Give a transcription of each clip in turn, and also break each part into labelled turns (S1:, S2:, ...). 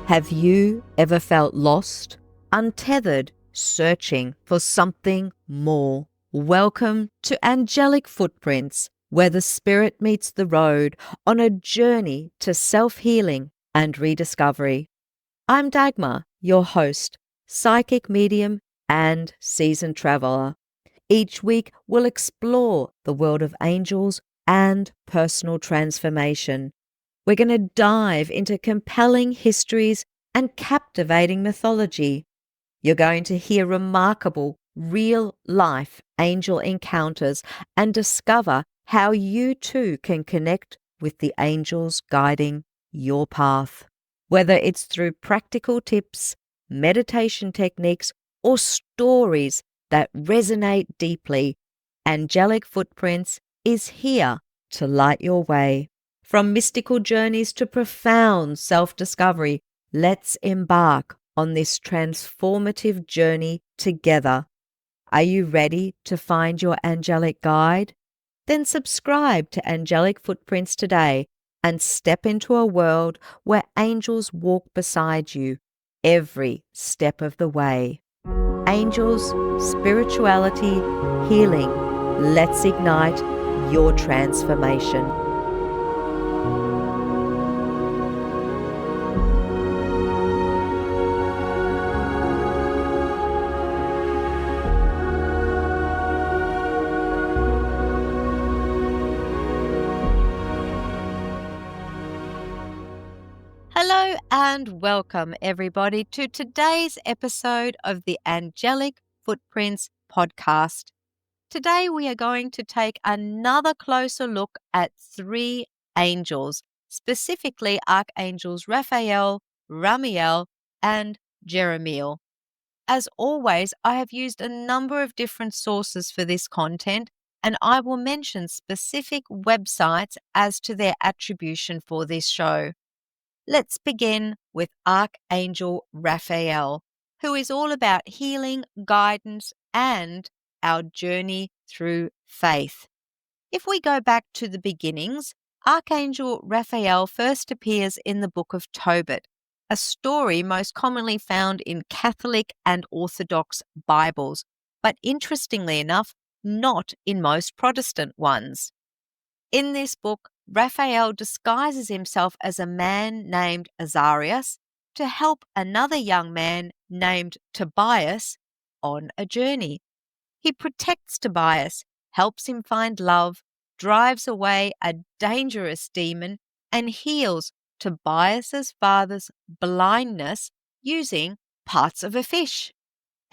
S1: Have you ever felt lost, untethered, searching for something more? Welcome to Angelic Footprints, where the spirit meets the road on a journey to self-healing and rediscovery. I'm Dagmar, your host, psychic medium and seasoned traveler. Each week, we'll explore the world of angels and personal transformation. We're going to dive into compelling histories and captivating mythology. You're going to hear remarkable, real-life angel encounters and discover how you too can connect with the angels guiding your path. Whether it's through practical tips, meditation techniques, or stories that resonate deeply, Angelic Footprints is here to light your way. From mystical journeys to profound self-discovery, let's embark on this transformative journey together. Are you ready to find your angelic guide? Then subscribe to Angelic Footprints today and step into a world where angels walk beside you every step of the way. Angels, spirituality, healing. Let's ignite your transformation. Hello and welcome everybody to today's episode of the Angelic Footprints podcast. Today we are going to take another closer look at three angels, specifically Archangels Raphael, Ramiel, and Jeremiel. As always, I have used a number of different sources for this content, and I will mention specific websites as to their attribution for this show. Let's begin with Archangel Raphael, who is all about healing, guidance, and our journey through faith. If we go back to the beginnings, Archangel Raphael first appears in the book of Tobit, a story most commonly found in Catholic and Orthodox Bibles, but interestingly enough, not in most Protestant ones. In this book, Raphael disguises himself as a man named Azarias to help another young man named Tobias on a journey. He protects Tobias, helps him find love, drives away a dangerous demon, and heals Tobias's father's blindness using parts of a fish.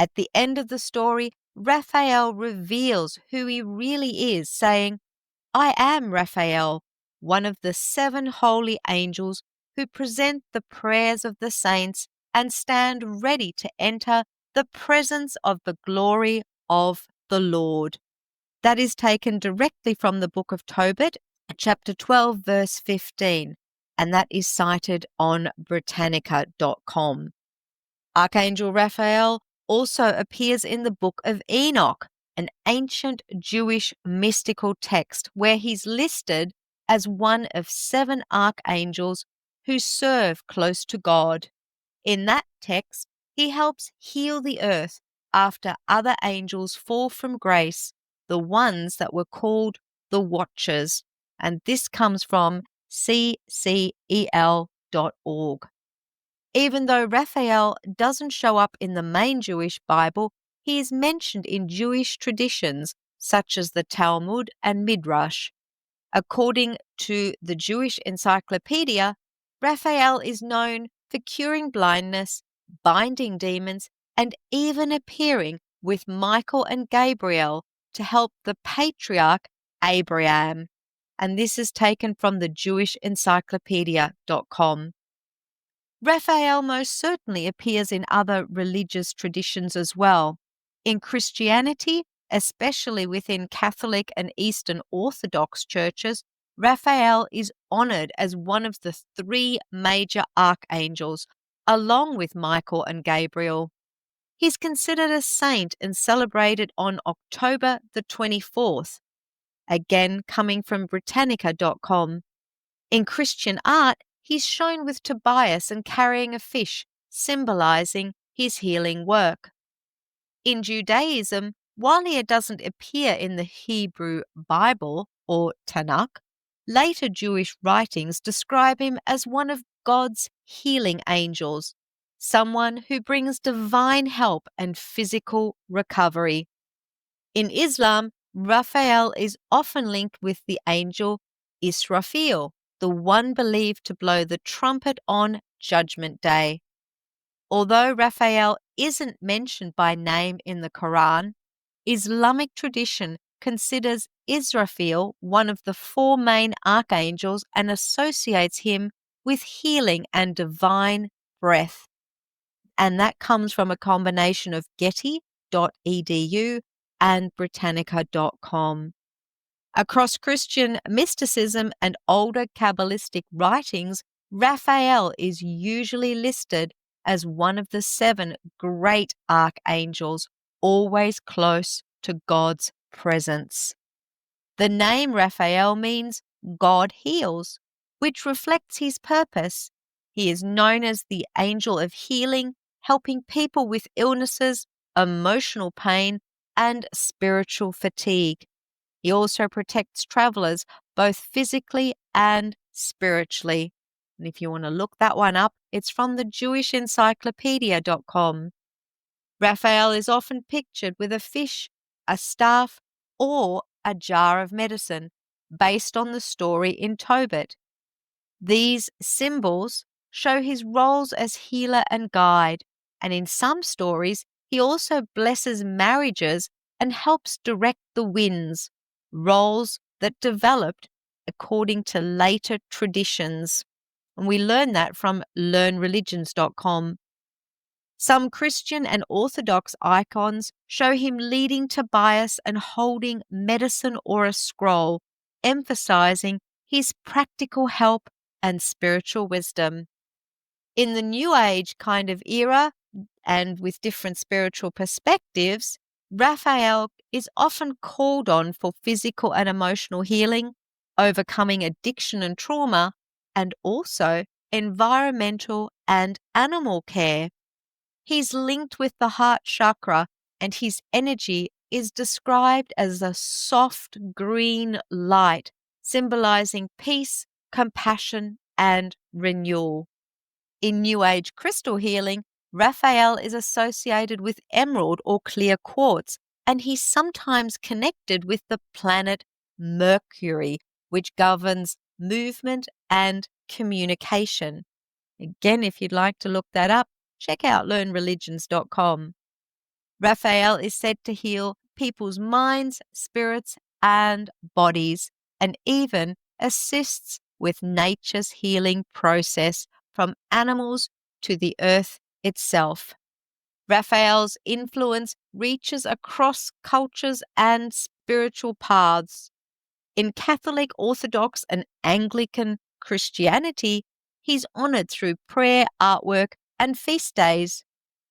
S1: At the end of the story, Raphael reveals who he really is, saying, "I am Raphael, one of the 7 holy angels who present the prayers of the saints and stand ready to enter the presence of the glory of the Lord." That is taken directly from the book of Tobit, chapter 12, verse 15, and that is cited on Britannica.com. Archangel Raphael also appears in the book of Enoch, an ancient Jewish mystical text where he's listed as one of 7 archangels who serve close to God. In that text, he helps heal the earth after other angels fall from grace, the ones that were called the Watchers, and this comes from ccel.org. Even though Raphael doesn't show up in the main Jewish Bible, he is mentioned in Jewish traditions such as the Talmud and Midrash. According to the Jewish Encyclopedia, Raphael is known for curing blindness, binding demons, and even appearing with Michael and Gabriel to help the patriarch Abraham. And this is taken from the JewishEncyclopedia.com. Raphael most certainly appears in other religious traditions as well. In Christianity, especially within Catholic and Eastern Orthodox churches, Raphael is honored as one of the 3 major archangels, along with Michael and Gabriel. He's considered a saint and celebrated on October the 24th, again coming from Britannica.com. In Christian art, he's shown with Tobias and carrying a fish, symbolizing his healing work. In Judaism, while he doesn't appear in the Hebrew Bible or Tanakh, later Jewish writings describe him as one of God's healing angels, someone who brings divine help and physical recovery. In Islam, Raphael is often linked with the angel Israfil, the one believed to blow the trumpet on Judgment Day. Although Raphael isn't mentioned by name in the Quran, Islamic tradition considers Israfil one of the four main archangels and associates him with healing and divine breath. And that comes from a combination of getty.edu and britannica.com. Across Christian mysticism and older Kabbalistic writings, Raphael is usually listed as one of the 7 great archangels, always close to God's presence. The name Raphael means God heals, which reflects his purpose. He is known as the angel of healing, helping people with illnesses, emotional pain, and spiritual fatigue. He also protects travelers both physically and spiritually. And if you want to look that one up, it's from the JewishEncyclopedia.com. Raphael is often pictured with a fish, a staff, or a jar of medicine, based on the story in Tobit. These symbols show his roles as healer and guide, and in some stories, he also blesses marriages and helps direct the winds, roles that developed according to later traditions. And we learn that from learnreligions.com. Some Christian and Orthodox icons show him leading Tobias and holding medicine or a scroll, emphasizing his practical help and spiritual wisdom. In the New Age kind of era, and with different spiritual perspectives, Raphael is often called on for physical and emotional healing, overcoming addiction and trauma, and also environmental and animal care. He's linked with the heart chakra, and his energy is described as a soft green light, symbolizing peace, compassion, and renewal. In New Age crystal healing, Raphael is associated with emerald or clear quartz, and he's sometimes connected with the planet Mercury, which governs movement and communication. Again, if you'd like to look that up, check out learnreligions.com. Raphael is said to heal people's minds, spirits, and bodies, and even assists with nature's healing process from animals to the earth itself. Raphael's influence reaches across cultures and spiritual paths. In Catholic, Orthodox, and Anglican Christianity, he's honored through prayer, artwork, and feast days.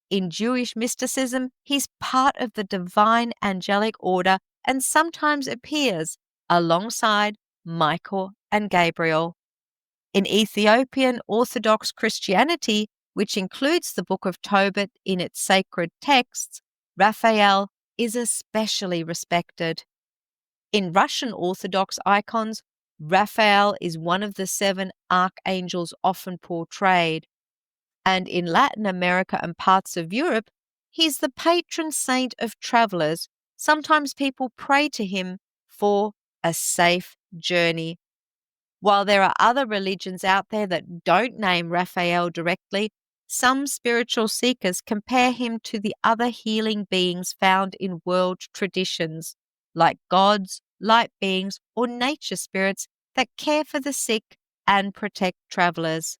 S1: In Jewish mysticism, he's part of the divine angelic order and sometimes appears alongside Michael and Gabriel. In Ethiopian Orthodox Christianity, which includes the Book of Tobit in its sacred texts, Raphael is especially respected. In Russian Orthodox icons, Raphael is one of the 7 archangels often portrayed. And in Latin America and parts of Europe, he's the patron saint of travelers. Sometimes people pray to him for a safe journey. While there are other religions out there that don't name Raphael directly, some spiritual seekers compare him to the other healing beings found in world traditions, like gods, light beings, or nature spirits that care for the sick and protect travelers.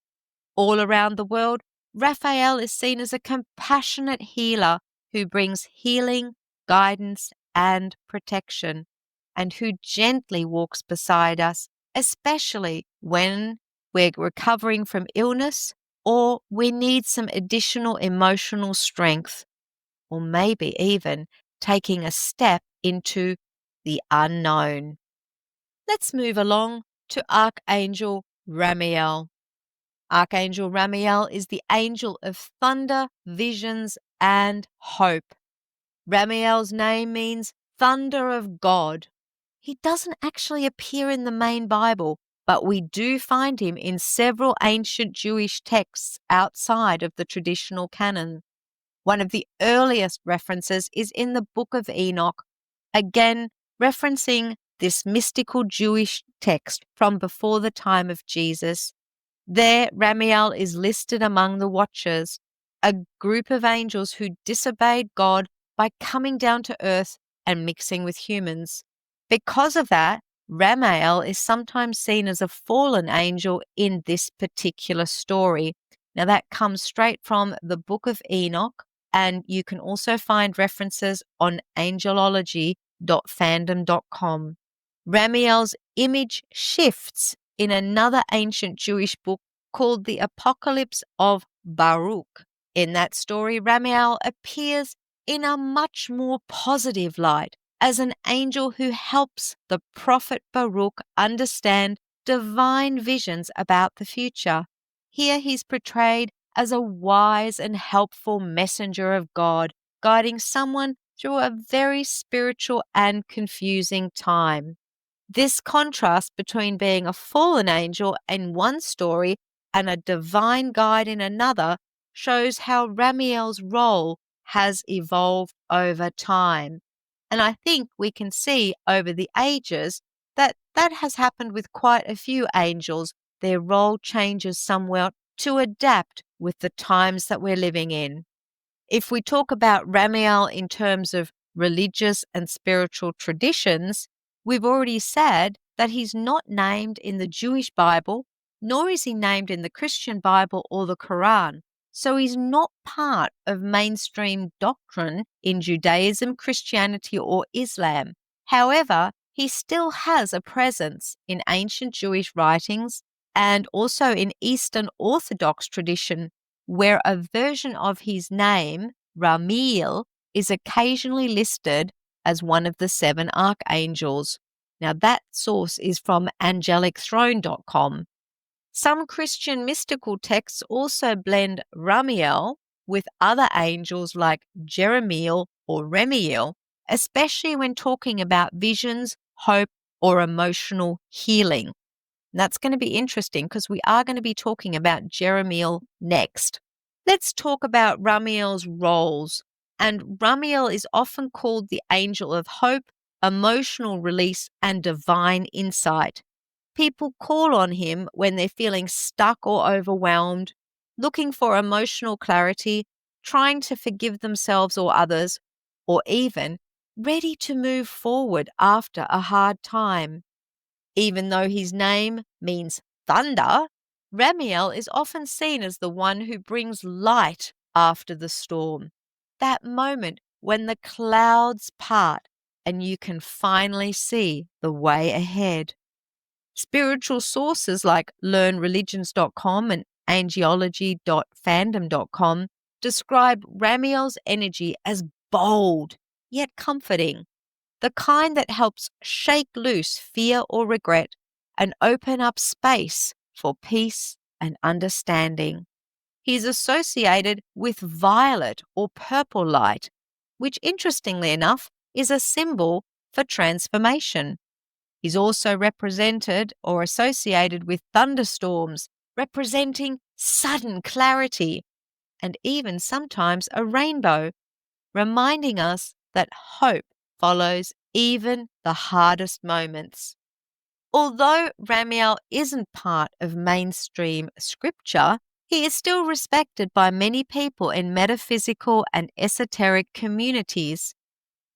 S1: All around the world, Raphael is seen as a compassionate healer who brings healing, guidance, and protection, and who gently walks beside us, especially when we're recovering from illness or we need some additional emotional strength, or maybe even taking a step into the unknown. Let's move along to Archangel Ramiel. Archangel Ramiel is the angel of thunder, visions, and hope. Ramiel's name means thunder of God. He doesn't actually appear in the main Bible, but we do find him in several ancient Jewish texts outside of the traditional canon. One of the earliest references is in the Book of Enoch, again referencing this mystical Jewish text from before the time of Jesus. There, Ramiel is listed among the Watchers, a group of angels who disobeyed God by coming down to earth and mixing with humans. Because of that, Ramiel is sometimes seen as a fallen angel in this particular story. Now, that comes straight from the Book of Enoch, and you can also find references on angelology.fandom.com. Ramiel's image shifts in another ancient Jewish book called the Apocalypse of Baruch. In that story, Ramiel appears in a much more positive light as an angel who helps the prophet Baruch understand divine visions about the future. Here he's portrayed as a wise and helpful messenger of God, guiding someone through a very spiritual and confusing time. This contrast between being a fallen angel in one story and a divine guide in another shows how Ramiel's role has evolved over time. And I think we can see over the ages that that has happened with quite a few angels. Their role changes somewhat to adapt with the times that we're living in. If we talk about Ramiel in terms of religious and spiritual traditions, we've already said that he's not named in the Jewish Bible, nor is he named in the Christian Bible or the Quran. So he's not part of mainstream doctrine in Judaism, Christianity, or Islam. However, he still has a presence in ancient Jewish writings and also in Eastern Orthodox tradition, where a version of his name, Ramiel, is occasionally listed as one of the 7 archangels. Now, that source is from angelichthrone.com. Some Christian mystical texts also blend Ramiel with other angels like Jeremiel or Ramiel, especially when talking about visions, hope, or emotional healing. And that's going to be interesting because we are going to be talking about Jeremiel next. Let's talk about Ramiel's roles. And Ramiel is often called the angel of hope, emotional release, and divine insight. People call on him when they're feeling stuck or overwhelmed, looking for emotional clarity, trying to forgive themselves or others, or even ready to move forward after a hard time. Even though his name means thunder, Ramiel is often seen as the one who brings light after the storm. That moment when the clouds part and you can finally see the way ahead. Spiritual sources like learnreligions.com and angelology.fandom.com describe Ramiel's energy as bold yet comforting, the kind that helps shake loose fear or regret and open up space for peace and understanding. He's associated with violet or purple light, which interestingly enough is a symbol for transformation. He's also represented or associated with thunderstorms, representing sudden clarity, and even sometimes a rainbow, reminding us that hope follows even the hardest moments. Although Ramiel isn't part of mainstream scripture, he is still respected by many people in metaphysical and esoteric communities.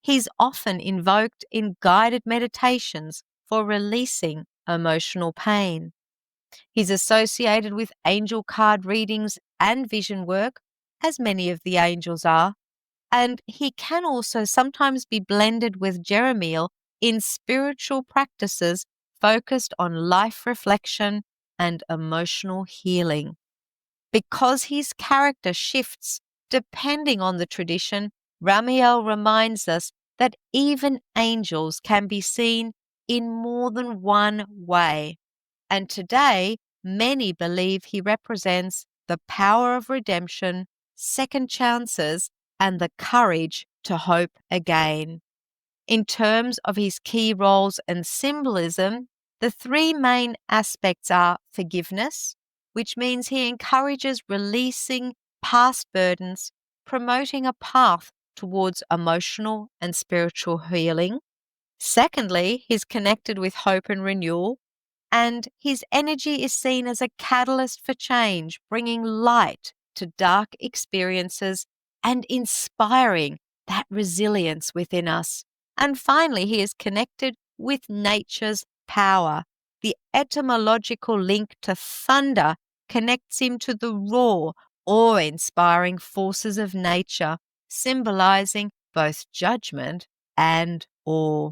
S1: He's often invoked in guided meditations for releasing emotional pain. He's associated with angel card readings and vision work, as many of the angels are, and he can also sometimes be blended with Jeremiel in spiritual practices focused on life reflection and emotional healing. Because his character shifts depending on the tradition, Ramiel reminds us that even angels can be seen in more than one way. And today, many believe he represents the power of redemption, second chances, and the courage to hope again. In terms of his key roles and symbolism, the three main aspects are forgiveness, which means he encourages releasing past burdens, promoting a path towards emotional and spiritual healing. Secondly, he's connected with hope and renewal, and his energy is seen as a catalyst for change, bringing light to dark experiences and inspiring that resilience within us. And finally, he is connected with nature's power. The etymological link to thunder connects him to the raw, awe-inspiring forces of nature, symbolizing both judgment and awe.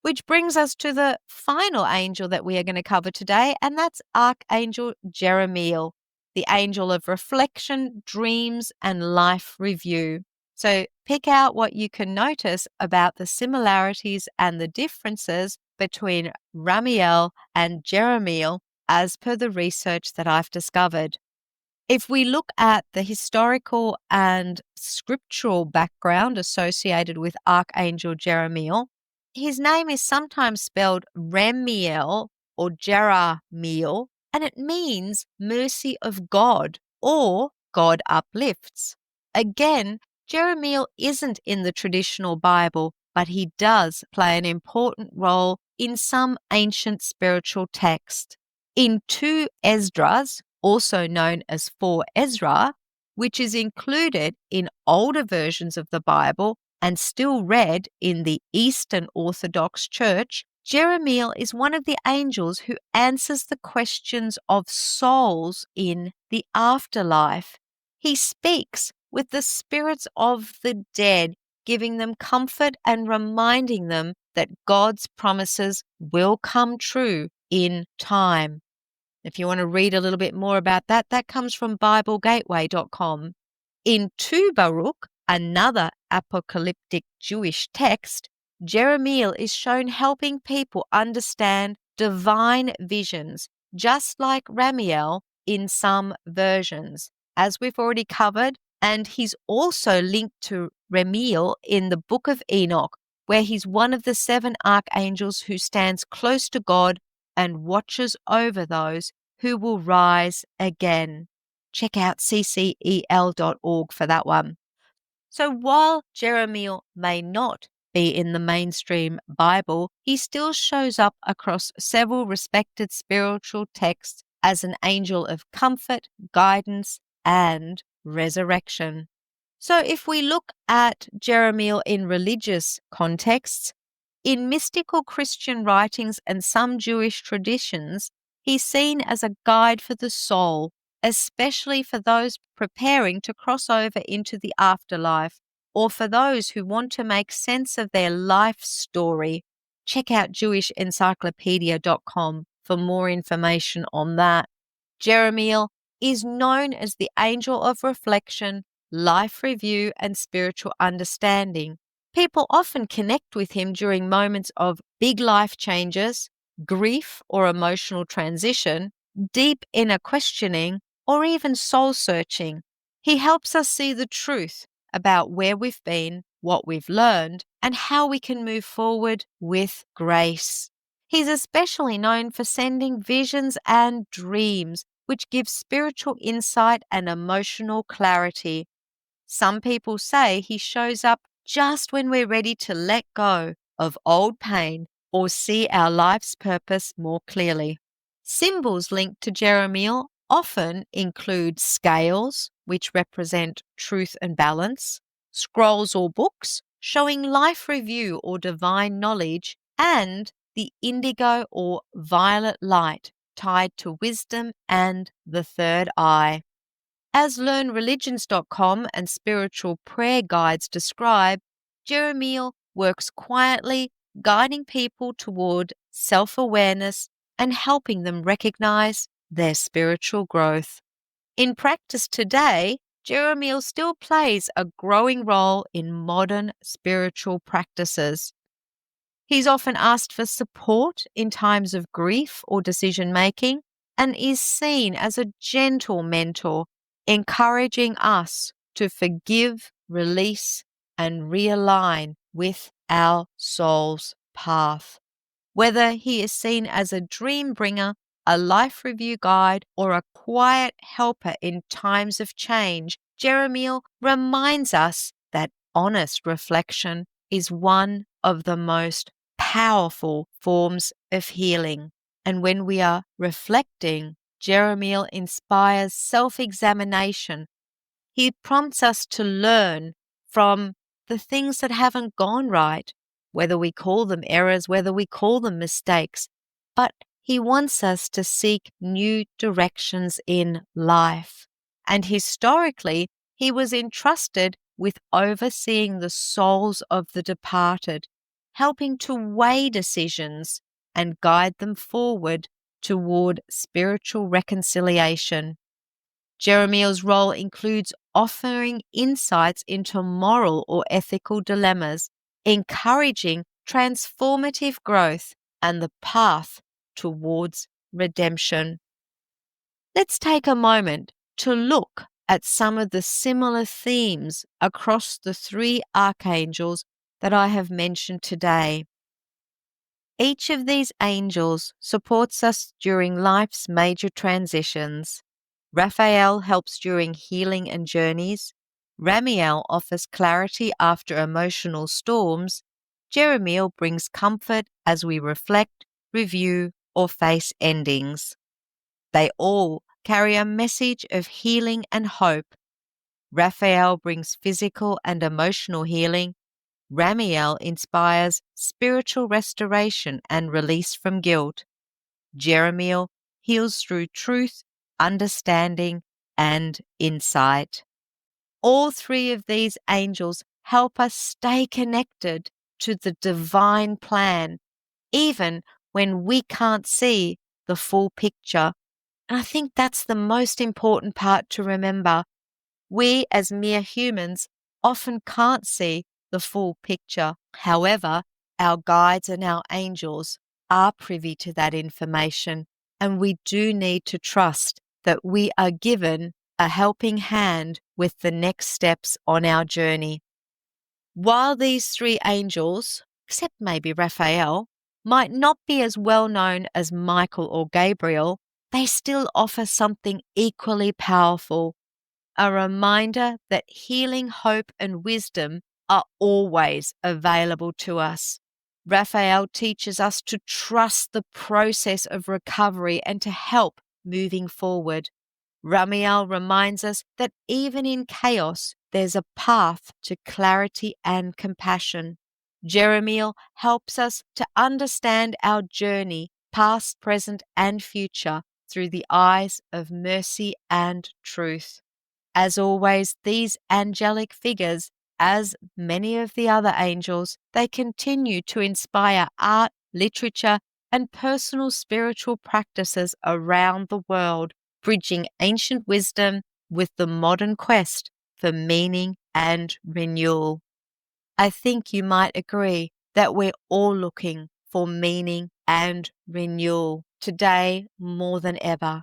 S1: Which brings us to the final angel that we are going to cover today, and that's Archangel Jeremiel, the angel of reflection, dreams, and life review. So pick out what you can notice about the similarities and the differences between Ramiel and Jeremiel as per the research that I've discovered. If we look at the historical and scriptural background associated with Archangel Jeremiel, his name is sometimes spelled Ramiel or Jeremiel, and it means mercy of God or God uplifts. Again, Jeremiel isn't in the traditional Bible, but he does play an important role in some ancient spiritual text. In 2 Esdras, also known as 4 Ezra, which is included in older versions of the Bible and still read in the Eastern Orthodox Church, Jeremiel is one of the angels who answers the questions of souls in the afterlife. He speaks with the spirits of the dead, giving them comfort and reminding them that God's promises will come true in time. If you want to read a little bit more about that, that comes from BibleGateway.com. In 2 Baruch, another apocalyptic Jewish text, Jeremiel is shown helping people understand divine visions, just like Ramiel in some versions, as we've already covered, and he's also linked to Ramiel in the Book of Enoch, where he's one of the 7 archangels who stands close to God and watches over those who will rise again. Check out ccel.org for that one. So while Jeremiel may not be in the mainstream Bible, he still shows up across several respected spiritual texts as an angel of comfort, guidance, and resurrection. So if we look at Jeremiel in religious contexts, in mystical Christian writings and some Jewish traditions, he's seen as a guide for the soul, especially for those preparing to cross over into the afterlife, or for those who want to make sense of their life story. Check out JewishEncyclopedia.com for more information on that. Jeremiel is known as the angel of reflection, life review, and spiritual understanding. People often connect with him during moments of big life changes, grief or emotional transition, deep inner questioning, or even soul searching. He helps us see the truth about where we've been, what we've learned, and how we can move forward with grace. He's especially known for sending visions and dreams, which give spiritual insight and emotional clarity. Some people say he shows up just when we're ready to let go of old pain or see our life's purpose more clearly. Symbols linked to Jeremiel often include scales, which represent truth and balance, scrolls or books showing life review or divine knowledge, and the indigo or violet light tied to wisdom and the third eye. As LearnReligions.com and spiritual prayer guides describe, Jeremiel works quietly, guiding people toward self-awareness and helping them recognize their spiritual growth. In practice today, Jeremiel still plays a growing role in modern spiritual practices. He's often asked for support in times of grief or decision-making, and is seen as a gentle mentor, encouraging us to forgive, release, and realign with our soul's path. Whether he is seen as a dream bringer, a life review guide, or a quiet helper in times of change, Jeremiel reminds us that honest reflection is one of the most powerful forms of healing. And when we are reflecting, Jeremiel inspires self-examination. He prompts us to learn from the things that haven't gone right, whether we call them errors, whether we call them mistakes, but he wants us to seek new directions in life. And historically, he was entrusted with overseeing the souls of the departed, helping to weigh decisions and guide them forward toward spiritual reconciliation. Jeremiel's role includes offering insights into moral or ethical dilemmas, encouraging transformative growth and the path towards redemption. Let's take a moment to look at some of the similar themes across the three archangels that I have mentioned today. Each of these angels supports us during life's major transitions. Raphael helps during healing and journeys. Ramiel offers clarity after emotional storms. Jeremiel brings comfort as we reflect, review, or face endings. They all carry a message of healing and hope. Raphael brings physical and emotional healing. Ramiel inspires spiritual restoration and release from guilt. Jeremiel heals through truth, understanding, and insight. All three of these angels help us stay connected to the divine plan, even when we can't see the full picture. And I think that's the most important part to remember. We, as mere humans, often can't see the full picture. However, our guides and our angels are privy to that information, and we do need to trust that we are given a helping hand with the next steps on our journey. While these three angels, except maybe Raphael, might not be as well known as Michael or Gabriel, they still offer something equally powerful. A reminder that healing, hope, and wisdom are always available to us. Raphael teaches us to trust the process of recovery and to help moving forward. Ramiel reminds us that even in chaos, there's a path to clarity and compassion. Jeremiel helps us to understand our journey, past, present, and future, through the eyes of mercy and truth. As always, these angelic figures, as many of the other angels, they continue to inspire art, literature, and personal spiritual practices around the world, bridging ancient wisdom with the modern quest for meaning and renewal. I think you might agree that we're all looking for meaning and renewal today more than ever.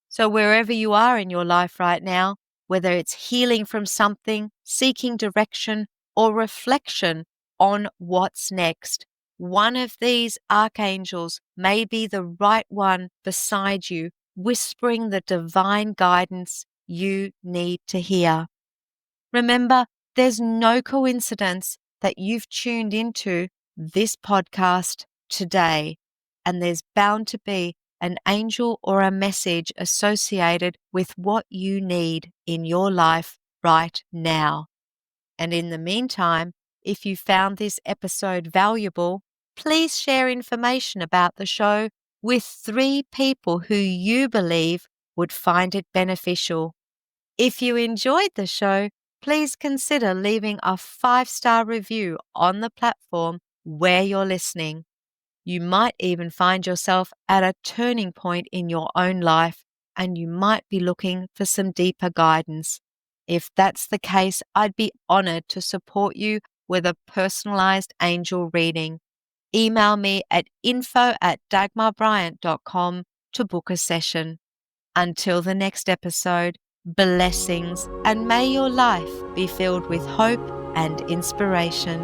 S1: So wherever you are in your life right now, whether it's healing from something, seeking direction, or reflection on what's next, one of these archangels may be the right one beside you, whispering the divine guidance you need to hear. Remember, there's no coincidence that you've tuned into this podcast today, and there's bound to be an angel or a message associated with what you need in your life right now. And in the meantime, if you found this episode valuable, please share information about the show with 3 people who you believe would find it beneficial. If you enjoyed the show, please consider leaving a 5-star review on the platform where you're listening. You might even find yourself at a turning point in your own life, and you might be looking for some deeper guidance. If that's the case, I'd be honored to support you with a personalized angel reading. Email me at info@dagmarbryant.com to book a session. Until the next episode, blessings, and may your life be filled with hope and inspiration.